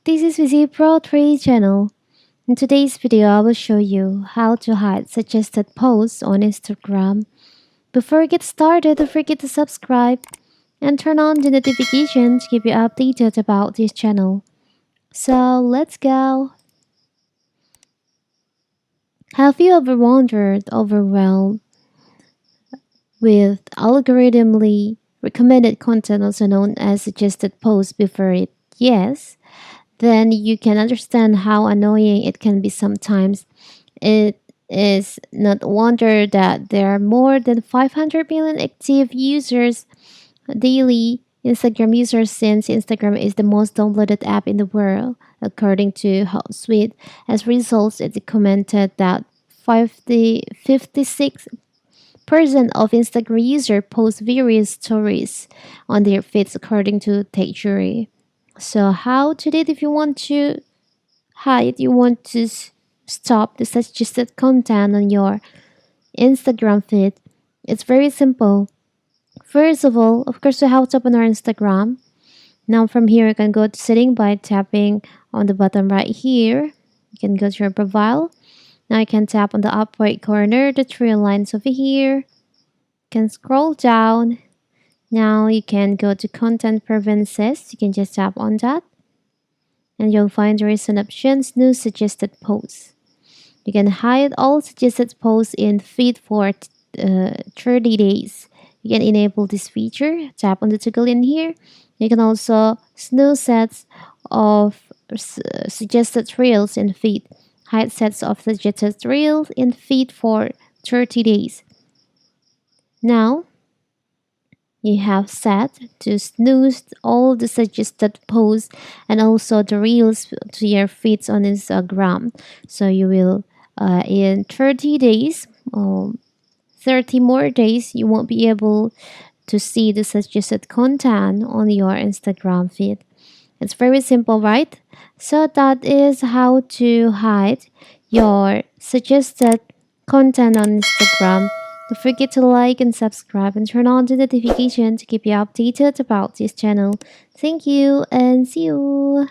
This is Visi Pro 3 channel. In today's video, I will show you how to hide suggested posts on Instagram. Before we get started, don't forget to subscribe and turn on the notification to keep you updated about this channel. So let's go. Have you ever wondered overwhelmed with algorithmically recommended content, also known as suggested posts, before it? Yes. Then you can understand how annoying it can be sometimes. It is not wonder that there are more than 500 million active users daily. Instagram users, since Instagram is the most downloaded app in the world, according to Hootsuite. As results, it commented that 56% of Instagram users post various stories on their feeds, according to Tech Jury. So how to do it if you want to hide, you want to stop the suggested content on your Instagram feed? It's very simple. First of course, we have to open our Instagram. Now from here, you can go to setting by tapping on the bottom right here. You can go to your profile. Now you can tap on the up right corner, the three lines over here. You can scroll down. Now you can go to content preferences. You can just tap on that. And you'll find there is an option, no suggested posts. You can hide all suggested posts in feed for 30 days. You can enable this feature. Tap on the toggle in here. You can also snooze sets of suggested reels in feed. Hide sets of suggested reels in feed for 30 days. Now, you have set to snooze all the suggested posts and also the reels to your feeds on Instagram. So you will in 30 days or 30 more days, you won't be able to see the suggested content on your Instagram feed. It's very simple, right? So that is how to hide your suggested content on Instagram. Don't forget to like and subscribe and turn on the notification to keep you updated about this channel. Thank you and see you.